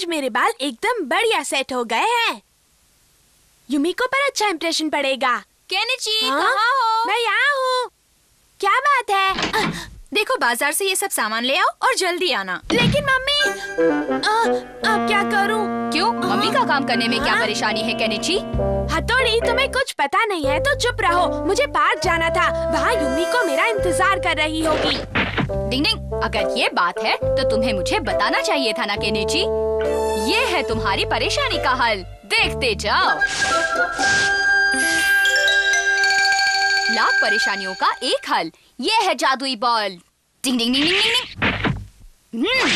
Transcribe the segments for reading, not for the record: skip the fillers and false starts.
मेरे बाल एकदम बढ़िया सेट हो गए हैं। युमिको पर अच्छा इम्प्रेशन पड़ेगा। केनिची, कहाँ हो? मैं यहाँ हूँ। क्या बात है? देखो, बाजार से ये सब सामान ले आओ और जल्दी आना। लेकिन मम्मी, अब क्या करूँ? क्यों? मम्मी का काम करने में क्या परेशानी है केनिची? हथौड़ी, तुम्हें कुछ पता नहीं है तो चुप रहो। मुझे पार्क जाना था, वहाँ युमिको मेरा इंतजार कर रही होगी। डिंग डिंग, अगर ये बात है तो तुम्हें मुझे बताना चाहिए था ना केनिची। ये है तुम्हारी परेशानी का हल, देखते जाओ। लाख परेशानियों का एक हल, ये है जादुई बॉल। डिंग डिंग डिंग डिंग डिंग डिंग।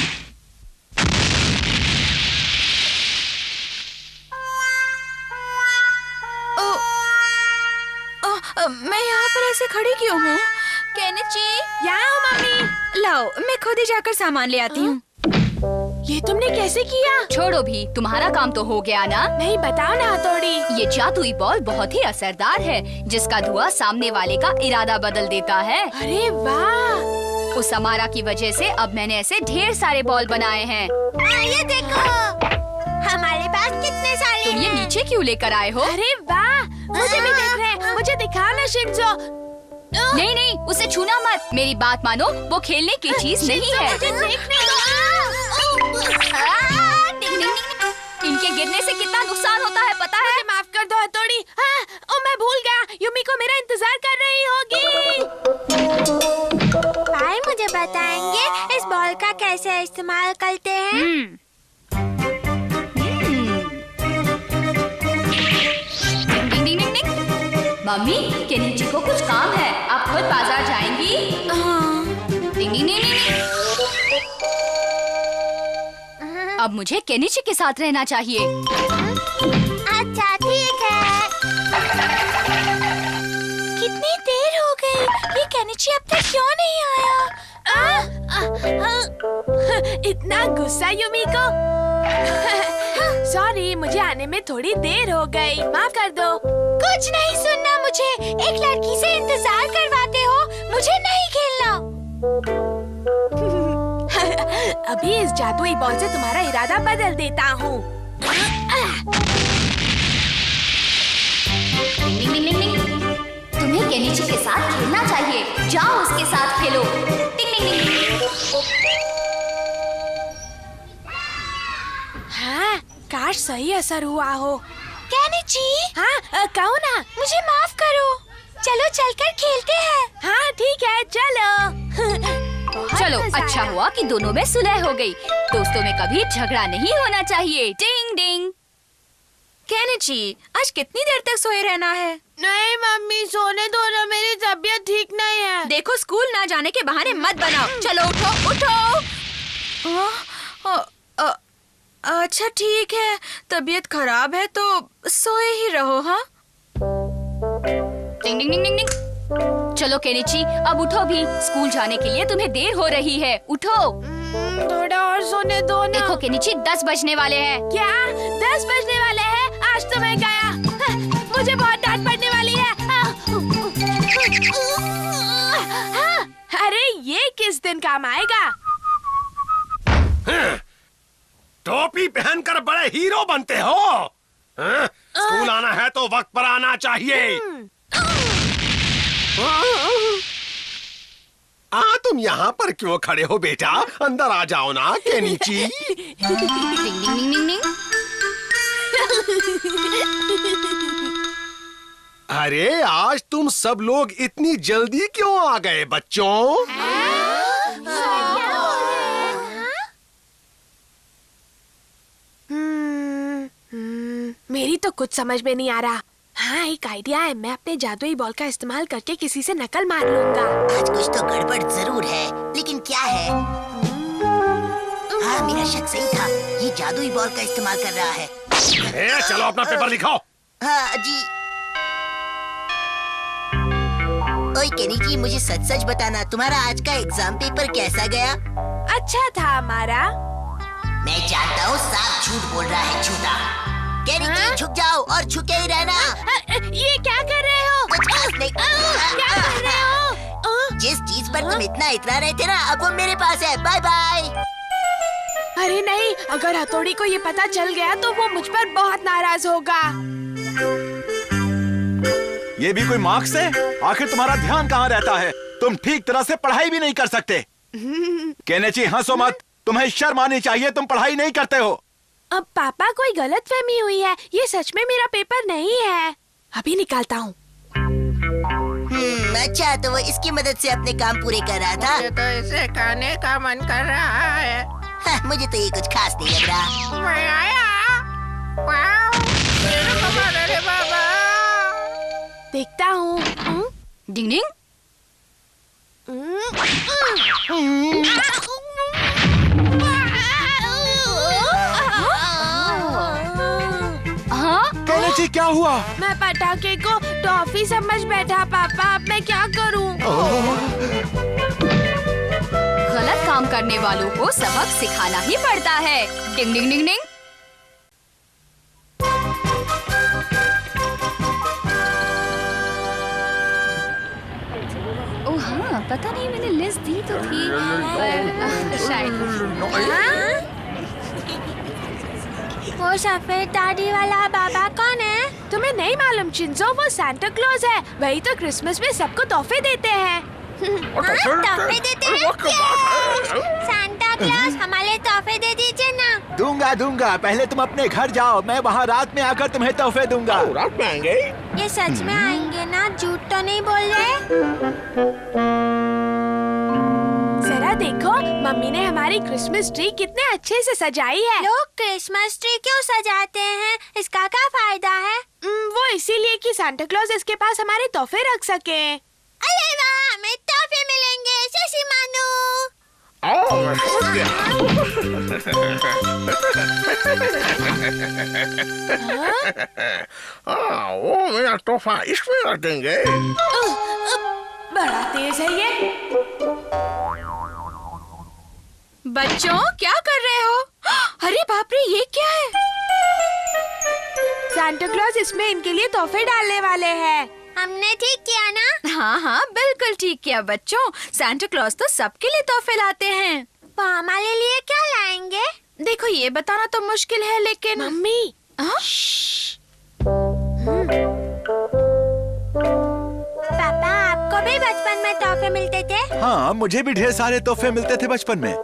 मैं यहाँ पर ऐसे खड़ी क्यों हूँ? केनिची, यहाँ हूँ मम्मी। लाओ, मैं खुद ही जाकर सामान ले आती हूँ। ये तुमने कैसे किया? छोड़ो भी, तुम्हारा काम तो हो गया ना। नहीं, बताओ ना हथौड़ी। ये जादुई बॉल बहुत ही असरदार है, जिसका धुआं सामने वाले का इरादा बदल देता है। अरे वाह! उस अमारा की वजह से अब मैंने ऐसे ढेर सारे बॉल बनाए हैं। ये देखो, हमारे पास कितने सारे तुम ये नीचे क्यों लेकर आए हो? अरे वाह! मुझे भी देख रहे हैं। मुझे दिखाओ ना शिनजो। नहीं नहीं, उसे छूना मत। मेरी बात मानो, वो खेलने की चीज नहीं है। मुझे देखने दो। इनके गिरने से कितना नुकसान होता है पता है? माफ कर दो हथौड़ी। मैं भूल गया, युमिको मेरा इंतजार कर रही होगी। भाई मुझे बताएंगे इस बॉल का कैसे इस्तेमाल करते हैं? मम्मी, केनिची को कुछ काम है, आप खुद बाजार जाएंगी? अब मुझे केनिची के साथ रहना चाहिए। अच्छा ठीक है। कितनी देर हो गई, ये केनिची अब तक क्यों नहीं आया? इतना गुस्सा युमिको। सॉरी, मुझे आने में थोड़ी देर हो गई, माफ कर दो। कुछ नहीं सुनना मुझे, एक लड़की से इंतजार करवाते हो, मुझे नहीं खेलना। अभी इस जादुई बॉल से तुम्हारा इरादा बदल देता हूँ। तुम्हें केनिची के साथ खेलना चाहिए, जाओ उसके साथ खेलो। हाँ, काश सही असर हुआ हो। केनिची, हाँ कहो ना। मुझे माफ करो, चलो चलकर खेलते हैं। हाँ ठीक है, चलो। चलो, अच्छा हुआ कि दोनों में सुलह हो गई। दोस्तों में कभी झगड़ा नहीं होना चाहिए। डिंग डिंग। केनिची, आज कितनी देर तक सोए रहना है? नहीं मम्मी, सोने दो ना, मेरी तबीयत ठीक नहीं है। देखो, स्कूल ना जाने के बहाने मत बनाओ। चलो उठो उठो। अच्छा ठीक है, तबीयत खराब है तो सोए ही रहो। हाँ, डिंग डिंग डिंग डिंग डिंग। चलो केनिची, अब उठो भी, स्कूल जाने के लिए तुम्हें देर हो रही है। उठो। थोड़ा और सोने दो ना। देखो केनिची, 10 बजने वाले हैं। क्या 10 बजने वाले हैं? आज तो मैं गया, मुझे बहुत डांट पड़ने वाली है। अरे ये किस दिन काम आएगा? टोपी पहनकर बड़े हीरो बनते हो। स्कूल आना है तो वक्त पर आना चाहिए। तुम यहाँ पर क्यों खड़े हो बेटा? अंदर आ जाओ ना केनिची। अरे आज तुम सब लोग इतनी जल्दी क्यों आ गए बच्चों? मेरी तो कुछ समझ में नहीं आ रहा। हाँ, एक आइडिया है, मैं अपने जादुई बॉल का इस्तेमाल करके किसी से नकल मार लूंगा। आज कुछ तो गड़बड़ जरूर है, लेकिन क्या है? हाँ, मेरा शक सही था, ये जादुई बॉल का इस्तेमाल कर रहा है। चलो अपना पेपर लिखाओ। हाँ जी। ओए केनिची, मुझे सच सच बताना, तुम्हारा आज का एग्जाम पेपर कैसा गया? अच्छा था हमारा। मैं जानता हूँ, साफ झूठ बोल रहा है, झूठा। केनिची, झुक जाओ और झुके ही रहना। ये क्या कर रहे हो? कुछ खास नहीं। क्या कर रहे हो? जिस चीज पर तुम इतना इतरा रहे थे ना, अब वो मेरे पास है। Bye bye. अरे नहीं, अगर हथौड़ी को ये पता चल गया तो वो मुझ पर बहुत नाराज होगा। ये भी कोई मार्क्स है? आखिर तुम्हारा ध्यान कहाँ रहता है? तुम ठीक तरह से पढ़ाई भी नहीं कर सकते। केनेची हंसो मत, तुम्हें शर्म आनी चाहिए, तुम पढ़ाई नहीं करते हो। अब पापा कोई गलतफहमी हुई है, ये सच में मेरा पेपर नहीं है। अभी निकालता हूँ। अच्छा तो वो इसकी मदद से अपने काम पूरे कर रहा था। मुझे तो इसे खाने का मन कर रहा है। हाँ, मुझे तो ये कुछ खास नहीं लग रहा। मैं आया। वाओ, मेरे कमर रे बाबा। देखता हूँ। डिंग डिंग। हाँ? केनेची क्या हुआ? मैं पटाखे को टॉफी समझ बैठा पापा, अब मैं क्या करूँ? गलत काम करने वालों को सबक सिखाना ही पड़ता है। डिंग डिंग डिंग डिंग। ओह हाँ, पता नहीं मैंने लिस्ट दी तो थी पर शायद। वो सफेद दाढ़ी वाला बाबा कौन है? तुम्हें नहीं मालूम चिंजो, वो सांता क्लॉज है। वही तो क्रिसमस में सबको तोहफे देते हैं। तोहफे देते हैं? सांता क्लॉज हमारे तोहफे दे दीजिए ना। दूंगा दूंगा, पहले तुम अपने घर जाओ, मैं वहाँ रात में आकर तुम्हें तोहफे दूंगा। रात में आएंगे? ये सच में आएंगे ना, झूठ तो नहीं बोल रहे? जरा देखो, मम्मी ने हमारी क्रिसमस ट्री कितने अच्छे से सजाई है। लोग क्रिसमस ट्री क्यों सजाते हैं? इसका क्या फायदा है? वो इसीलिए कि सांता क्लॉज इसके पास हमारे तोहफे रख सके। अरे वाह, हमें तोहफे मिलेंगे शशि मानू। मैं समझ गया। वो मेरा तोहफा इसमें रख देंगे। बड़ा तेज है ये। बच्चों क्या कर रहे हो? अरे बाप रे, ये क्या है? सांता क्लॉज इसमें इनके लिए तोहफे डालने वाले हैं। हमने ठीक किया ना? हाँ हाँ, बिल्कुल ठीक किया बच्चों। सांता क्लॉज तो सबके लिए तोहफे लाते हैं। वो हमारे लिए क्या लाएंगे? देखो ये बताना तो मुश्किल है, लेकिन मम्मी। हाँ? पापा, आपको भी बचपन में तोहफे मिलते थे? हाँ, मुझे भी ढेर सारे तोहफे मिलते थे बचपन में।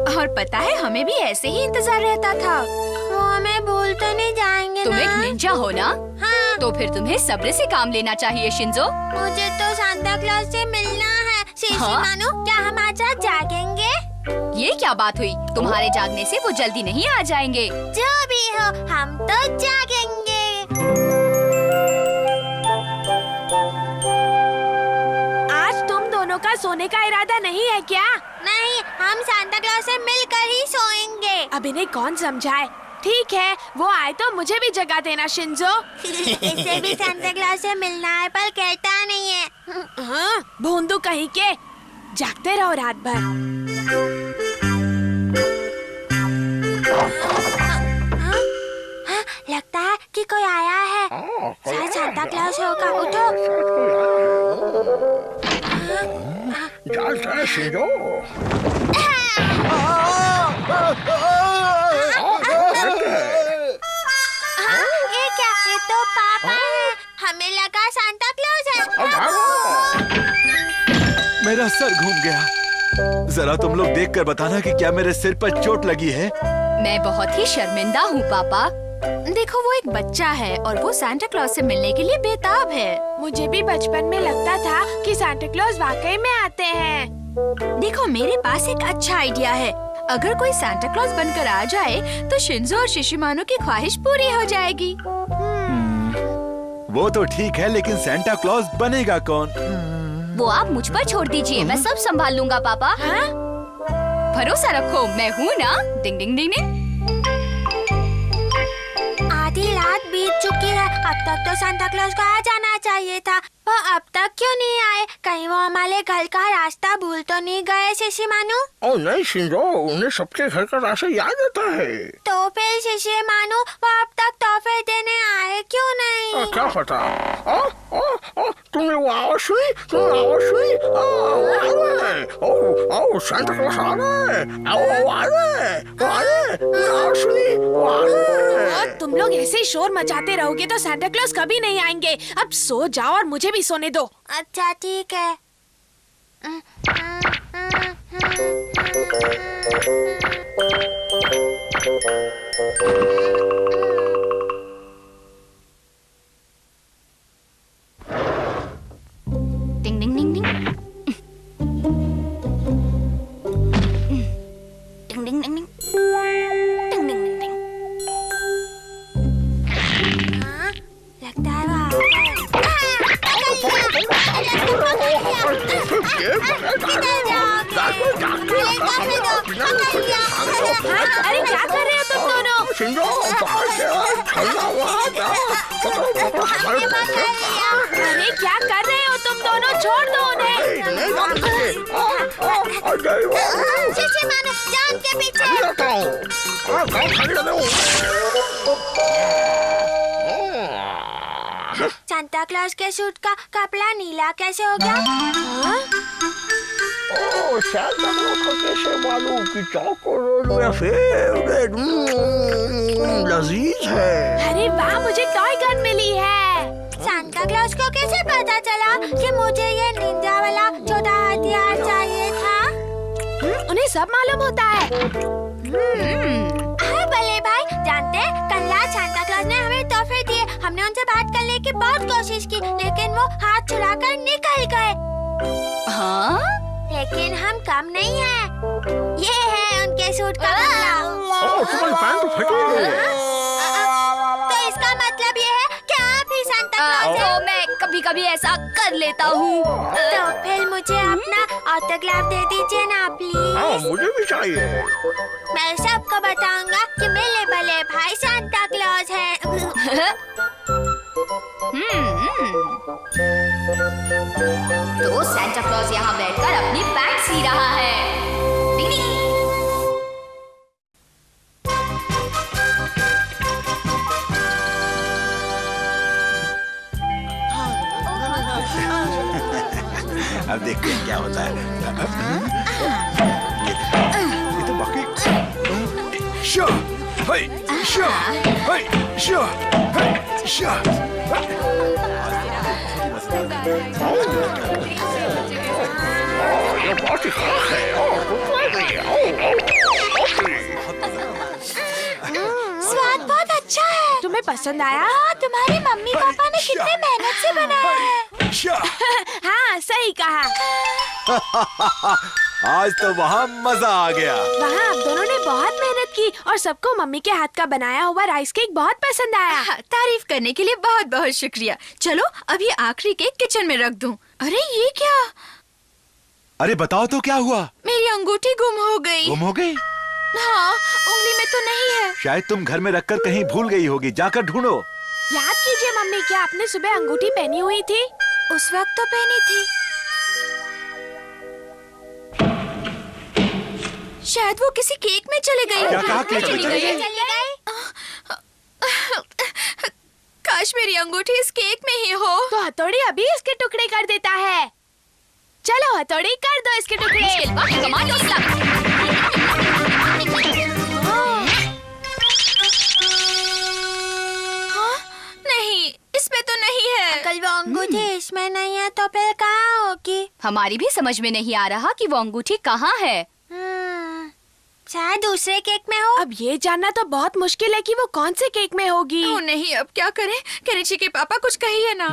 और पता है, हमें भी ऐसे ही इंतजार रहता था। वो हमें भूल तो नहीं जाएंगे तुम ना? एक निंजा हो ना? हाँ। तो फिर तुम्हें सब्र से काम लेना चाहिए शिंजो। मुझे तो सांता क्लॉज से मिलना है। शिशी हाँ? मानू, क्या हम आज रात जागेंगे? ये क्या बात हुई? तुम्हारे जागने से वो जल्दी नहीं आ जाएंगे। जो भी हो, हम तो जागेंगे। आज तुम दोनों का सोने का इरादा नहीं है क्या? नहीं, हम सांता क्लॉज से मिलकर ही सोएंगे। अब इन्हें कौन समझाए? ठीक है, वो आए तो मुझे भी जगा देना शिंजो। इसे भी सांता क्लॉज से मिलना है, पर कहता नहीं है। हाँ, भोंदू कहीं के। जागते रहो रात भर। हाँ, लगता है कि कोई आया है। शायद सांता क्लॉज होगा। उठो। जाता है शिंजो। ये क्या? ये तो पापा है। हमें लगा सांता क्लॉज है। मेरा सर घूम गया। जरा तुम लोग देखकर बताना कि क्या मेरे सिर पर चोट लगी है। मैं बहुत ही शर्मिंदा हूँ पापा। देखो वो एक बच्चा है और वो सांता क्लॉज से मिलने के लिए बेताब है। मुझे भी बचपन में लगता था कि सांता क्लॉज वाकई में आते हैं। देखो मेरे पास एक अच्छा आइडिया है। अगर कोई सांता क्लॉज बनकर आ जाए तो शिंजो और शिशिमानो की ख्वाहिश पूरी हो जाएगी। वो तो ठीक है, लेकिन सांता क्लॉज बनेगा कौन? वो आप मुझ पर छोड़ दीजिए, मैं सब संभाल लूंगा पापा। हाँ? भरोसा रखो, मैं हूँ ना। डिंग डिंग डिंग डिंग। आधी रात बीत चुकी है। अब तक तो सांता क्लॉज को आ जाना चाहिए था। वो अब तक क्यों नहीं आए? कहीं वो हमारे घर का रास्ता भूल तो नहीं गए शिशी मानू? ओ नहीं शिंजो, उन्हें सबके घर का रास्ता याद आता है। तो फिर शिशी मानू, वो अब तक तोहफे देने आए क्यों नहीं? क्या पता? तुम्हें वाव सुई, वाव सुई। ओ सांता क्लॉस आ रहा है। ओ आ रहा है, वाव सुई, वाव। तुम लोग ऐसे ही शोर मचाते रहोगे तो सांता क्लॉज कभी नहीं आएंगे। अब सो जाओ और मुझे भी सोने दो। अच्छा ठीक है। डिंग डिंग डिंग डिंग डिंग डिंग डिंग डिंग डिंग डिंग डिंग। लगता है अरे क्या कर रहे हो तुम दोनों? अरे क्या कर रहे हो तुम दोनों? छोड़ दो उन्हें। जान के पीछे। सांता क्लॉज के सूट का कपड़ा नीला कैसे हो गया? ओ सांता क्लॉज को कैसे मालूम कि चॉकलेट मेरा फेवरेट लजीज है। अरे वाह, मुझे टॉय गन मिली है। सांता क्लॉज को कैसे पता चला कि मुझे ये निंजा वाला छोटा हथियार चाहिए था? उन्हें सब मालूम होता है। हाँ भले भाई, जानते हैं कल रात सांता क्लॉज ने हमें तोहफे दिए। हमने उनसे बात करने की बहुत कोशिश की, लेकिन वो हाथ छुड़ाकर निकल गए। हाँ? लेकिन हम कम नहीं हैं। ये है उनके सूट का कपड़ा। तुम्हारी पैंट तो फटी है। तो इसका मतलब ये है कि आप ही सांता क्लॉज हैं। तो मैं कभी कभी ऐसा कर लेता हूँ। तो फिर मुझे अपना ऑटोग्राफ दे दीजिए ना प्लीज। मुझे भी चाहिए। मैं सबको बताऊंगा कि मेरे भले भाई सांता क्लॉज हैं। तो सांता क्लॉज यहाँ बैठकर अपनी पैंट सी रहा है। डिंग डिंग। अब देखते हैं क्या होता है। ये तो बाकी show hi show hi show hi show. ये बहुत ही खास है। स्वाद बहुत अच्छा है। तुम्हें पसंद आया? हाँ, तुम्हारी मम्मी पापा ने कितने मेहनत से बनाया है। हाँ, सही कहा। आज तो वहाँ मजा आ गया। वहाँ आप दोनों ने बहुत मेहनत की और सबको मम्मी के हाथ का बनाया हुआ राइस केक बहुत पसंद आया। तारीफ करने के लिए बहुत बहुत शुक्रिया। चलो अब ये आखिरी केक किचन में रख दूं। अरे ये क्या? अरे बताओ तो क्या हुआ? मेरी अंगूठी गुम हो गई। गुम हो गई? हाँ, उंगली में तो नहीं है। शायद तुम घर में रखकर कहीं भूल गई होगी, जाकर ढूंढो। याद कीजिए मम्मी, क्या आपने सुबह अंगूठी पहनी हुई थी? उस वक्त तो पहनी थी। शायद वो किसी केक में चले गई। क्या कहा? केक में चली गई? काश मेरी अंगूठी इस केक में ही हो। तो हथौड़ी अभी इसके टुकड़े कर देता है। चलो हथौड़ी कर दो इसके टुकड़े। कमांडो नहीं, इसमें तो नहीं है। कल वो अंगूठी इसमें नहीं है तो फिर कहाँ होगी? हमारी भी समझ में नहीं आ रहा कि वो अंगूठी कहाँ है। शायद दूसरे केक में हो। अब ये जानना तो बहुत मुश्किल है कि वो कौन से केक में होगी। ओ नहीं, अब क्या करें? केनिची के पापा कुछ कहिए ना।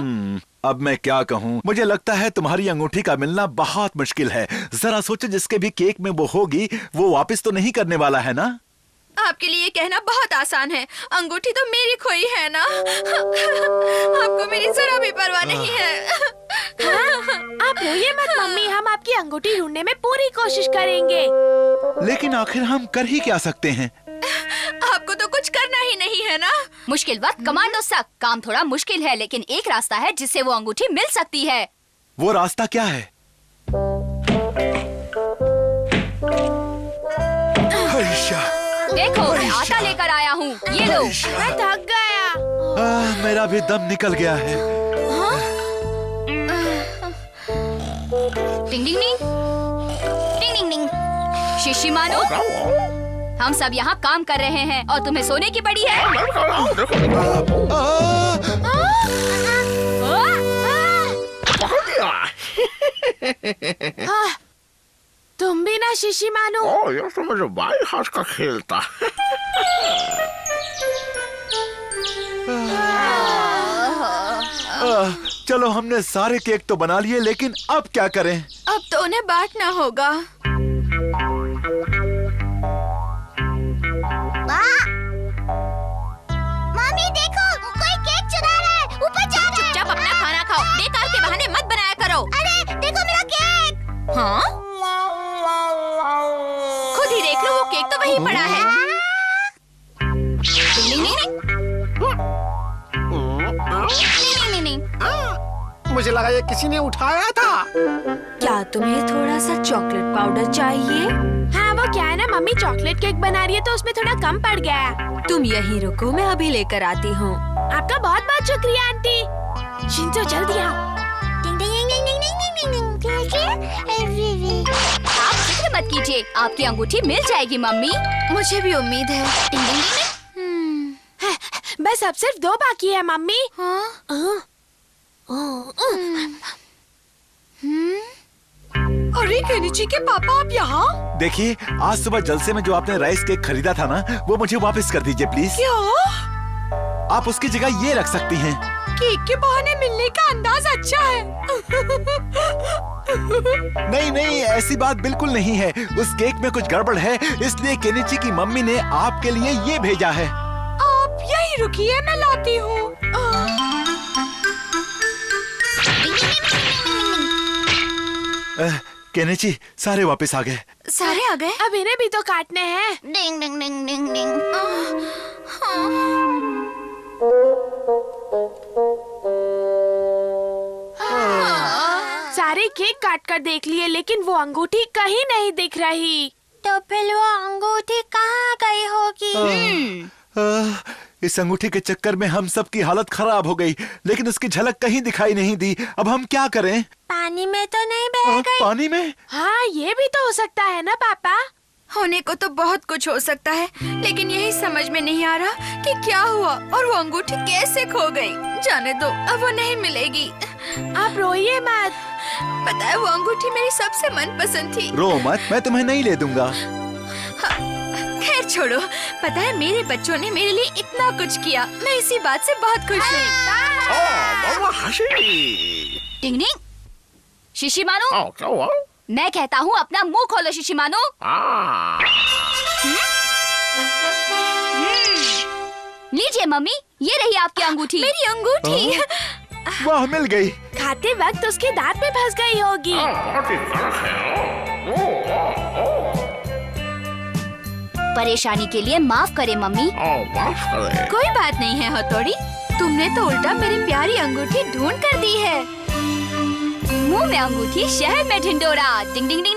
अब मैं क्या कहूँ? मुझे लगता है तुम्हारी अंगूठी का मिलना बहुत मुश्किल है। जरा सोचो, जिसके भी केक में वो होगी वो वापस तो नहीं करने वाला है ना? आपके लिए कहना बहुत आसान है। अंगूठी तो मेरी खोई है ना। आपको मेरी जरा भी परवाह नहीं है। आप रोइए मत मम्मी, हम आपकी अंगूठी ढूंढने में पूरी कोशिश करेंगे। लेकिन आखिर हम कर ही क्या सकते हैं? आपको तो कुछ करना ही नहीं है ना। मुश्किल वक्त कमांडो सक। काम थोड़ा मुश्किल है, लेकिन एक रास्ता है जिससे वो अंगूठी मिल सकती है। वो रास्ता क्या है? देखो, मैं आटा लेकर आया हूँ। ये लो। मैं थक गया। मेरा भी दम निकल गया है। डिंग डिंग डिंग डिंग डिंग डिंग। शिशी मानो, हम सब यहाँ काम कर रहे हैं और तुम्हें सोने की पड़ी है। तुम भी ना शिशी मानो। ये तो मुझे बाई हाथ का खेल था। चलो हमने सारे केक तो बना लिए, लेकिन अब क्या करें? अब तो उन्हें बांटना होगा। मम्मी देखो, कोई केक चुरा रहा है, ऊपर जा रहा है। चुपचाप अपना खाना खाओ, बेकार के बहाने मत बनाया करो। अरे देखो मेरा केक। हाँ? खुद ही देख लो, वो केक तो वहीं पड़ा है। नहीं नहीं नहीं नहीं नहीं। मुझे लगा ये किसी ने उठाया था। क्या तुम्हें थोड़ा सा चॉकलेट पाउडर चाहिए? हाँ वो क्या है ना, मम्मी चॉकलेट केक बना रही है तो उसमें थोड़ा कम पड़ गया। तुम यहीं रुको, मैं अभी लेकर आती हूँ। आपका बहुत बहुत शुक्रिया आंटी। शिंजो जल्दी आओ। डिंग डिंग डिंग डिंग डिंग डिंग डिंग। आप फिक्र मत कीजिए, आपकी अंगूठी मिल जाएगी मम्मी। मुझे भी उम्मीद है। डिंग डिंग डिंग। बस अब सिर्फ 2 बाकी है मम्मी। अरे केनिची के पापा, आप यहाँ? देखिए, आज सुबह जलसे में जो आपने राइस केक खरीदा था ना, वो मुझे वापस कर दीजिए प्लीज। क्या? आप उसकी जगह ये रख सकती हैं। केक के बहाने मिलने का अंदाज अच्छा है। नहीं नहीं, ऐसी बात बिल्कुल नहीं है। उस केक में कुछ गड़बड़ है, इसलिए केनिची की मम्मी ने आपके लिए ये भेजा है। आप यहीं रुकिए, मैं लाती हूँ। केनिची, सारे वापस आ गए। सारे आ गए? अब इन्हें भी तो काटने हैं। डिंग डिंग डिंग डिंग डिंग। सारे केक काट कर देख लिए, लेकिन वो अंगूठी कहीं नहीं दिख रही। तो फिर वो अंगूठी कहाँ गई होगी? इस अंगूठी के चक्कर में हम सब की हालत खराब हो गई, लेकिन उसकी झलक कहीं दिखाई नहीं दी। अब हम क्या करें? पानी में तो नहीं बह गई? पानी में? हाँ ये भी तो हो सकता है ना पापा। होने को तो बहुत कुछ हो सकता है, लेकिन यही समझ में नहीं आ रहा कि क्या हुआ और वो अंगूठी कैसे खो गई। जाने दो, अब वो नहीं मिलेगी। आप रोइए मत। पता है, वो अंगूठी मेरी सबसे मनपसंद थी। रो मत, मैं तुम्हें नहीं ले दूंगा। खैर छोड़ो, पता है मेरे बच्चों ने मेरे लिए इतना कुछ किया, मैं इसी बात से बहुत खुश हूँ। डिंग डिंग। शिशी मानो, क्या हुआ? मैं कहता हूँ अपना मुंह खोलो शिशी मानो। लीजिए मम्मी, ये रही आपकी अंगूठी। मेरी अंगूठी। वाह, मिल गई। खाते वक्त उसके दांत में फंस गई होगी। परेशानी के लिए माफ करे मम्मी। माफ करे। कोई बात नहीं है हथौड़ी, तुमने तो उल्टा मेरी प्यारी अंगूठी ढूंढ कर दी है। मुंह में अंगूठी, शहर में ढिंडोरा। डिंग डिंग डिंग